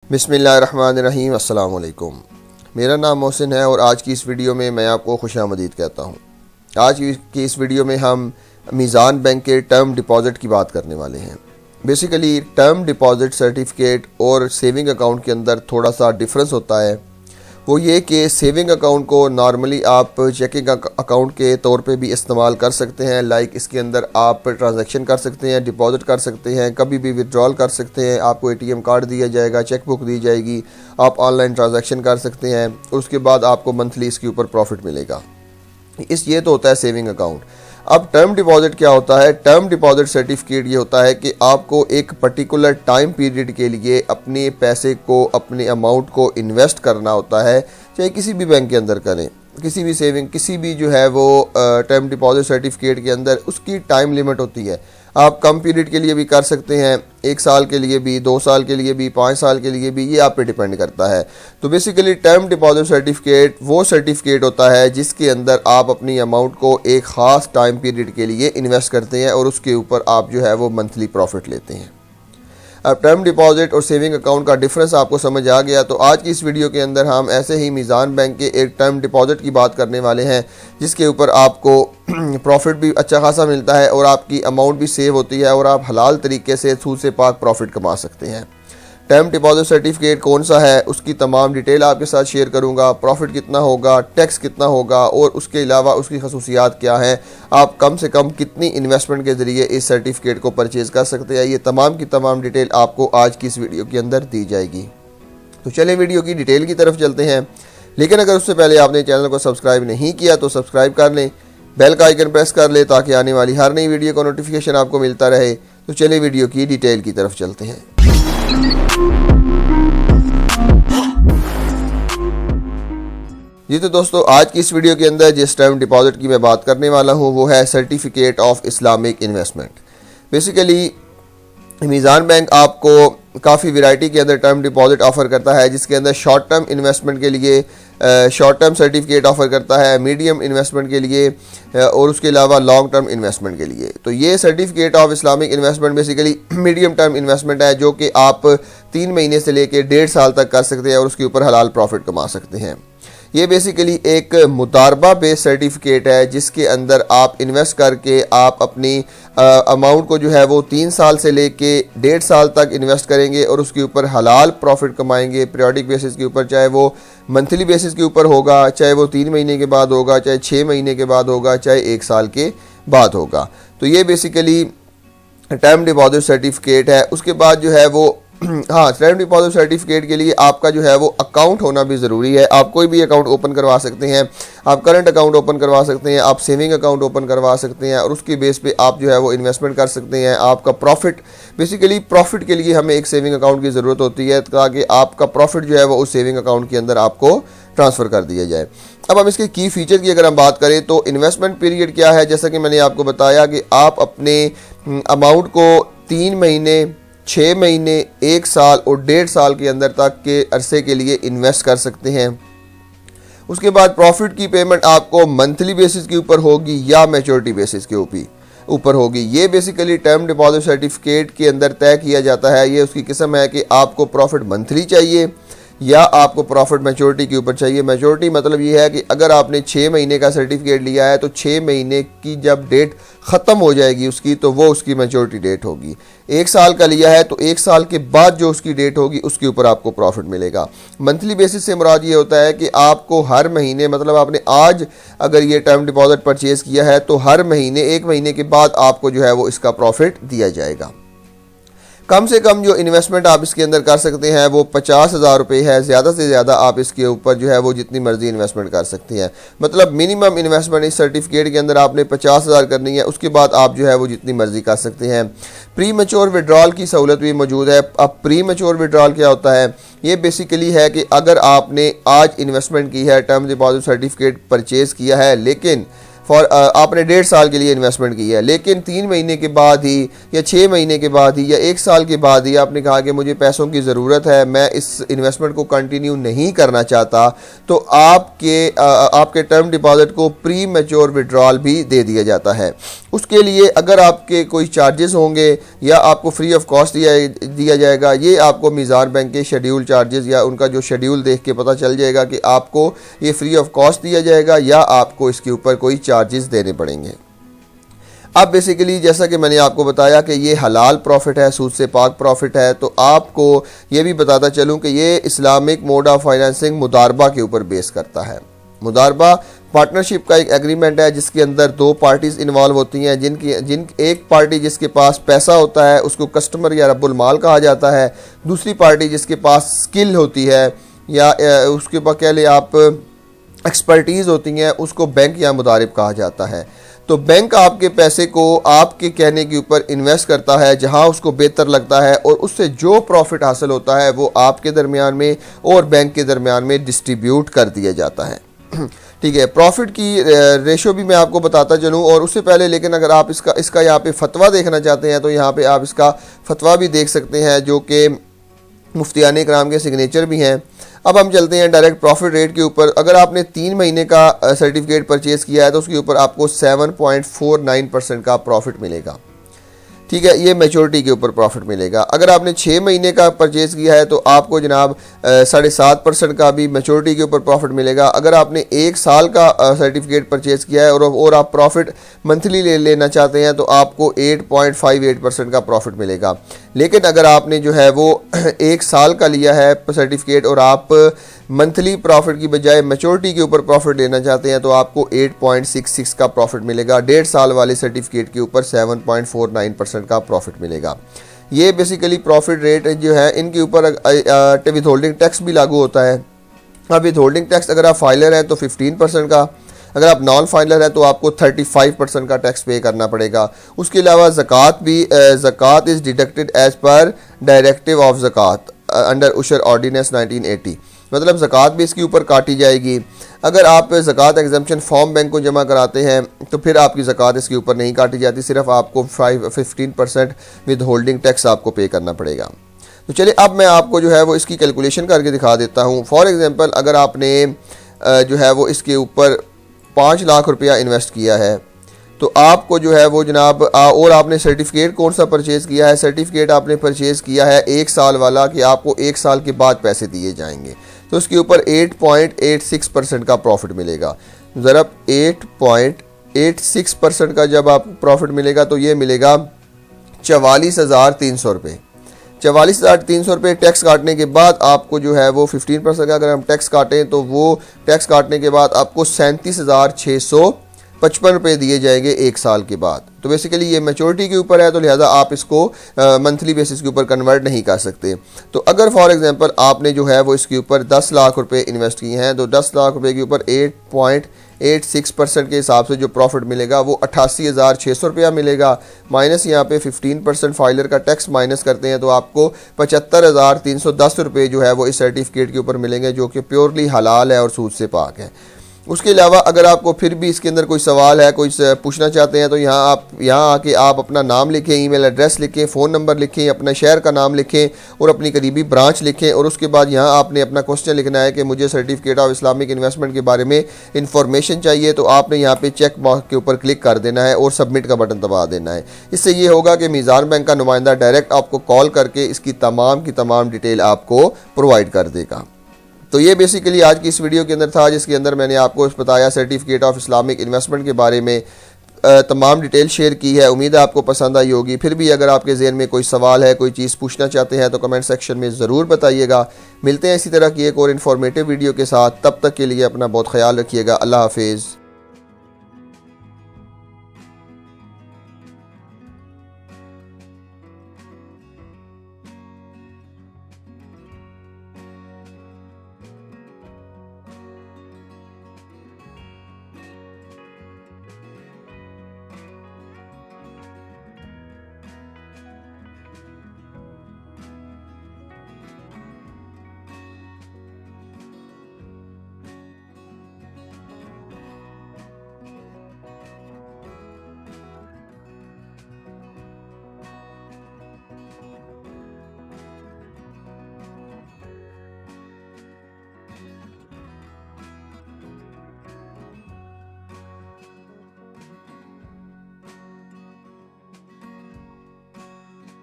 बिस्मिल्लाहिर्रहमानिर्रहीम। अस्सलाम वालेकुम। मेरा नाम मोहसिन है और आज की इस वीडियो में मैं आपको खुशामदीद कहता हूँ। आज की इस वीडियो में हम मीज़ान बैंक के टर्म डिपॉज़िट की बात करने वाले हैं। बेसिकली टर्म डिपॉज़िट सर्टिफिकेट और सेविंग अकाउंट के अंदर थोड़ा सा डिफरेंस होता है। वो ये कि सेविंग अकाउंट को नॉर्मली आप चेकिंग अकाउंट के तौर पे भी इस्तेमाल कर सकते हैं। लाइक इसके अंदर आप ट्रांजैक्शन कर सकते हैं, डिपॉजिट कर सकते हैं, कभी भी विड्रॉल कर सकते हैं। आपको एटीएम कार्ड दिया जाएगा, चेक बुक दी जाएगी, आप ऑनलाइन ट्रांजैक्शन कर सकते हैं। उसके बाद आपको मंथली इसके ऊपर प्रॉफिट मिलेगा। ये तो होता है सेविंग अकाउंट। अब टर्म डिपॉजिट क्या होता है? टर्म डिपॉजिट सर्टिफिकेट ये होता है कि आपको एक पर्टिकुलर टाइम पीरियड के लिए अपने पैसे को, अपने अमाउंट को इन्वेस्ट करना होता है। चाहे किसी भी बैंक के अंदर करें, किसी भी सेविंग, किसी भी जो है वो टर्म डिपॉजिट सर्टिफिकेट के अंदर उसकी टाइम लिमिट होती है। आप कम पीरियड के लिए भी कर सकते हैं, 1 साल के लिए भी, 2 साल के लिए भी, 5 साल के लिए भी, ये आप पे डिपेंड करता है। तो बेसिकली टर्म डिपॉजिट सर्टिफिकेट वो सर्टिफिकेट होता है जिसके अंदर आप अपनी अमाउंट को एक ख़ास टाइम पीरियड के लिए इन्वेस्ट करते हैं और उसके ऊपर आप जो है वो मंथली प्रॉफिट लेते हैं। अब टर्म डिपॉजिट और सेविंग अकाउंट का डिफरेंस आपको समझ आ गया। तो आज की इस वीडियो के अंदर हम ऐसे ही मीज़ान बैंक के एक टर्म डिपॉजिट की बात करने वाले हैं जिसके ऊपर आपको प्रॉफिट भी अच्छा खासा मिलता है और आपकी अमाउंट भी सेव होती है और आप हलाल तरीके से सूद से पाक प्रॉफिट कमा सकते हैं। टर्म डिपॉजिट सर्टिफिकेट कौन सा है, उसकी तमाम डिटेल आपके साथ शेयर करूंगा। प्रॉफिट कितना होगा, टैक्स कितना होगा और उसके अलावा उसकी खसूसियात क्या हैं, आप कम से कम कितनी इन्वेस्टमेंट के ज़रिए इस सर्टिफिकेट को परचेज़ कर सकते हैं, ये तमाम की तमाम डिटेल आपको आज की इस वीडियो के अंदर दी जाएगी। तो चलिए वीडियो की डिटेल की तरफ चलते हैं। लेकिन अगर उससे पहले आपने चैनल को सब्सक्राइब नहीं किया तो सब्सक्राइब कर लें, बेल का आइकन प्रेस कर लें ताकि आने वाली हर नई वीडियो का नोटिफिकेशन आपको मिलता रहे। तो चलिए वीडियो की डिटेल की तरफ चलते हैं। जी तो दोस्तों, आज की इस वीडियो के अंदर जिस टर्म डिपॉजिट की मैं बात करने वाला हूँ वो है certificate of Islamic investment. Basically Meezan bank आपको काफ़ी वैरायटी के अंदर टर्म डिपॉजिट ऑफ़र करता है, जिसके अंदर शॉर्ट टर्म इन्वेस्टमेंट के लिए शॉर्ट टर्म सर्टिफिकेट ऑफ़र करता है, मीडियम इन्वेस्टमेंट के लिए और उसके अलावा लॉन्ग टर्म इन्वेस्टमेंट के लिए। तो ये certificate of Islamic investment basically medium term investment है जो कि आप 3 महीने से लेकर 1.5 साल तक कर सकते हैं और उसके ऊपर हलाल प्रॉफिट कमा सकते हैं। ये बेसिकली एक मुदारबा बेस्ड सर्टिफिकेट है जिसके अंदर आप इन्वेस्ट करके आप अपनी अमाउंट को जो है वो 3 साल से लेके 1.5 साल तक इन्वेस्ट करेंगे और उसके ऊपर हलाल प्रॉफिट कमाएंगे पीरियोडिक बेसिस के ऊपर। चाहे वो मंथली बेसिस के ऊपर होगा, चाहे वो 3 महीने के बाद होगा, चाहे 6 महीने के बाद होगा, चाहे 1 साल के बाद होगा। तो ये बेसिकली टर्म डिपॉजिट सर्टिफिकेट है। उसके बाद जो है वो हाँ, टर्म डिपॉजिट सर्टिफिकेट के लिए आपका जो है वो अकाउंट होना भी ज़रूरी है। आप कोई भी अकाउंट ओपन करवा सकते हैं, आप करंट अकाउंट ओपन करवा सकते हैं, आप सेविंग अकाउंट ओपन करवा सकते हैं और उसकी बेस पे आप जो है वो इन्वेस्टमेंट कर सकते हैं। आपका प्रॉफिट, बेसिकली प्रॉफिट के लिए हमें एक सेविंग अकाउंट की ज़रूरत होती है ताकि आपका प्रॉफिट जो है वो उस सेविंग अकाउंट के अंदर आपको ट्रांसफ़र कर दिया जाए। अब हम इसके की फ़ीचर की अगर हम बात करें तो इन्वेस्टमेंट पीरियड क्या है, जैसा कि मैंने आपको बताया कि आप अपने अमाउंट को 3 महीने, 6 महीने, 1 साल और 1.5 साल के अंदर तक के अरसे के लिए इन्वेस्ट कर सकते हैं। उसके बाद प्रॉफिट की पेमेंट आपको मंथली बेसिस के ऊपर होगी या मैच्योरिटी बेसिस के ऊपर होगी। ये बेसिकली टर्म डिपॉजिट सर्टिफिकेट के अंदर तय किया जाता है। ये उसकी किस्म है कि आपको प्रॉफिट मंथली चाहिए या आपको प्रॉफिट मैच्योरिटी के ऊपर चाहिए। मैच्योरिटी मतलब ये है कि अगर आपने 6 महीने का सर्टिफिकेट लिया है तो 6 महीने की जब डेट ख़त्म हो जाएगी उसकी, तो वो उसकी मैच्योरिटी डेट होगी। 1 साल का लिया है तो 1 साल के बाद जो उसकी डेट होगी उसके ऊपर आपको प्रॉफिट मिलेगा। मंथली बेसिस से मुराद ये होता है कि आपको हर महीने, मतलब आपने आज अगर ये टर्म डिपॉजिट परचेज़ किया है तो हर महीने, 1 महीने के बाद आपको जो है वो इसका प्रॉफिट दिया जाएगा। कम से कम जो इन्वेस्टमेंट आप इसके अंदर कर सकते हैं वो 50,000 रुपये है। ज़्यादा से ज़्यादा आप इसके ऊपर जो है वो जितनी मर्जी इन्वेस्टमेंट कर सकते हैं। मतलब मिनिमम इन्वेस्टमेंट इस सर्टिफिकेट के अंदर आपने 50,000 करनी है, उसके बाद आप जो है वो जितनी मर्जी कर सकते हैं। प्री मैच्योर विड्रॉल की सहूलत भी मौजूद है। अब प्री मैच्योर विड्रॉल क्या होता है? ये बेसिकली है कि अगर आपने आज इन्वेस्टमेंट की है, टर्म डिपॉजिट सर्टिफिकेट परचेज़ किया है, लेकिन आपने 1.5 साल के लिए इन्वेस्टमेंट की है, लेकिन 3 महीने के बाद ही या 6 महीने के बाद ही या 1 साल के बाद ही आपने कहा कि मुझे पैसों की ज़रूरत है, मैं इस इन्वेस्टमेंट को कंटिन्यू नहीं करना चाहता, तो आपके टर्म डिपॉजिट को प्री मैच्योर विड्रॉल भी दे दिया जाता है। उसके लिए अगर आपके कोई चार्जेस होंगे या आपको फ्री ऑफ कॉस्ट दिया जाएगा, ये आपको मीज़ान बैंक के शेड्यूल चार्जेस या उनका जो शेड्यूल देख के पता चल जाएगा कि आपको ये फ्री ऑफ कॉस्ट दिया जाएगा या आपको इसके ऊपर कोई चार्जेस देने पड़ेंगे। अब बेसिकली जैसा कि मैंने आपको बताया कि ये हलाल प्रॉफिट है, सूद से पाक प्रॉफिट है, तो आपको ये भी बताता चलूँ कि ये इस्लामिक मोड ऑफ फाइनेंसिंग मुदारबा के ऊपर बेस करता है। मुदारबा पार्टनरशिप का एक एग्रीमेंट है जिसके अंदर 2 पार्टीज इन्वॉल्व होती हैं, एक पार्टी जिसके पास पैसा होता है उसको कस्टमर या रब्बुल माल कहा जाता है, दूसरी पार्टी जिसके पास स्किल होती है या उसके पास कह ले आप एक्सपर्टीज़ होती हैं, उसको बैंक या मुदारिब कहा जाता है। तो बैंक आपके पैसे को आपके कहने के ऊपर इन्वेस्ट करता है जहां उसको बेहतर लगता है, और उससे जो प्रॉफिट हासिल होता है वो आपके दरमियान में और बैंक के दरमियान में डिस्ट्रीब्यूट कर दिया जाता है। ठीक है, प्रॉफिट की रेशो भी मैं आपको बताता चलूँ, और उससे पहले लेकिन अगर आप इसका यहाँ पे फतवा देखना चाहते हैं तो यहाँ पे आप इसका फतवा भी देख सकते हैं जो कि मुफ्तियान इकराम के सिग्नेचर भी हैं। अब हम चलते हैं डायरेक्ट प्रॉफिट रेट के ऊपर। अगर आपने 3 महीने का सर्टिफिकेट परचेज़ किया है तो उसके ऊपर आपको 7.49% का प्रॉफिट मिलेगा। ठीक है, ये मैच्योरिटी के ऊपर प्रॉफिट मिलेगा। अगर आपने 6 महीने का परचेज़ किया है तो आपको जनाब 7.5% का भी मैच्योरिटी के ऊपर प्रॉफिट मिलेगा। अगर आपने 1 साल का सर्टिफिकेट परचेज़ किया है और आप प्रॉफिट मंथली लेना चाहते हैं तो आपको 8.58% का प्रॉफिट मिलेगा। लेकिन अगर आपने जो है वो 1 साल का लिया है सर्टिफिकेट और आप मंथली प्रॉफिट की बजाय मैच्योरिटी के ऊपर प्रॉफिट लेना चाहते हैं तो आपको 8.66 का प्रॉफिट मिलेगा। 1.5 साल वाले सर्टिफिकेट के ऊपर 7.49% का प्रॉफिट मिलेगा। ये बेसिकली प्रॉफिट रेट जो है इनके ऊपर विद होल्डिंग टैक्स भी लागू होता है। अब विद होल्डिंग टैक्स अगर आप फाइलर हैं तो 15% का, अगर आप नॉन फाइलर हैं तो आपको 35% का टैक्स पे करना पड़ेगा। उसके अलावा zakat is deducted as per directive of zakat under ushr ordinance 1980, मतलब ज़कात भी इसके ऊपर काटी जाएगी। अगर आप ज़कात एग्जम्पशन फॉर्म बैंक को जमा कराते हैं तो फिर आपकी ज़कात इसके ऊपर नहीं काटी जाती, सिर्फ आपको 15% विद होल्डिंग टैक्स आपको पे करना पड़ेगा। तो चलिए अब मैं आपको जो है वो इसकी कैलकुलेशन करके दिखा देता हूँ। फॉर एग्ज़ाम्पल अगर आपने जो है वो इसके ऊपर 5 लाख रुपया इन्वेस्ट किया है तो आपको जो है वो जनाब और आपने सर्टिफिकेट कौन सा परचेज़ किया है, सर्टिफिकेट आपने परचेज़ किया है 1 साल वाला कि आपको 1 साल के बाद पैसे दिए जाएंगे, तो उसके ऊपर 8.86% का प्रॉफिट मिलेगा। ज़रा 8.86% का जब आप प्रॉफिट मिलेगा तो ये मिलेगा 44,300 रुपये। 44,300 रुपये टैक्स काटने के बाद आपको जो है वो 15% का अगर हम टैक्स काटें तो वो टैक्स काटने के बाद आपको 37,655 रुपये दिए जाएंगे 1 साल के बाद। तो बेसिकली ये मैच्योरिटी के ऊपर है तो लिहाजा आप इसको मंथली बेसिस के ऊपर कन्वर्ट नहीं कर सकते। तो अगर फॉर एग्जांपल आपने जो है वो इसके ऊपर 10 लाख रुपए इन्वेस्ट किए हैं तो 10 लाख रुपए के ऊपर 8.86% के हिसाब से जो प्रॉफिट मिलेगा वो 88,600 रुपया मिलेगा। माइनस यहाँ पे 15% फाइलर का टैक्स माइनस करते हैं तो आपको 75,310 रुपये जो है वो इस सर्टिफिकेट के ऊपर मिलेंगे, जो कि प्योरली हलाल है और सूद से पाक है। उसके अलावा अगर आपको फिर भी इसके अंदर कोई सवाल है, कोई पूछना चाहते हैं तो यहाँ आके आप अपना नाम लिखें, ईमेल एड्रेस लिखें, फ़ोन नंबर लिखें, अपना शहर का नाम लिखें और अपनी करीबी ब्रांच लिखें, और उसके बाद यहाँ आपने अपना क्वेश्चन लिखना है कि मुझे सर्टिफिकेट ऑफ इस्लामिक इन्वेस्टमेंट के बारे में इंफॉर्मेशन चाहिए। तो आपने यहाँ पे चेक बॉक्स के ऊपर क्लिक कर देना है और सबमिट का बटन दबा देना है। इससे ये होगा कि मीज़ान बैंक का नुमाइंदा डायरेक्ट आपको कॉल करके इसकी तमाम की तमाम डिटेल आपको प्रोवाइड कर देगा। तो ये बेसिकली आज की इस वीडियो के अंदर था, जिसके अंदर मैंने आपको बताया सर्टिफिकेट ऑफ इस्लामिक इन्वेस्टमेंट के बारे में तमाम डिटेल शेयर की है। उम्मीद है आपको पसंद आई होगी। फिर भी अगर आपके ज़हन में कोई सवाल है, कोई चीज़ पूछना चाहते हैं तो कमेंट सेक्शन में ज़रूर बताइएगा। मिलते हैं इसी तरह की एक और इन्फॉर्मेटिव वीडियो के साथ, तब तक के लिए अपना बहुत ख्याल रखिएगा। अल्लाह हाफिज़।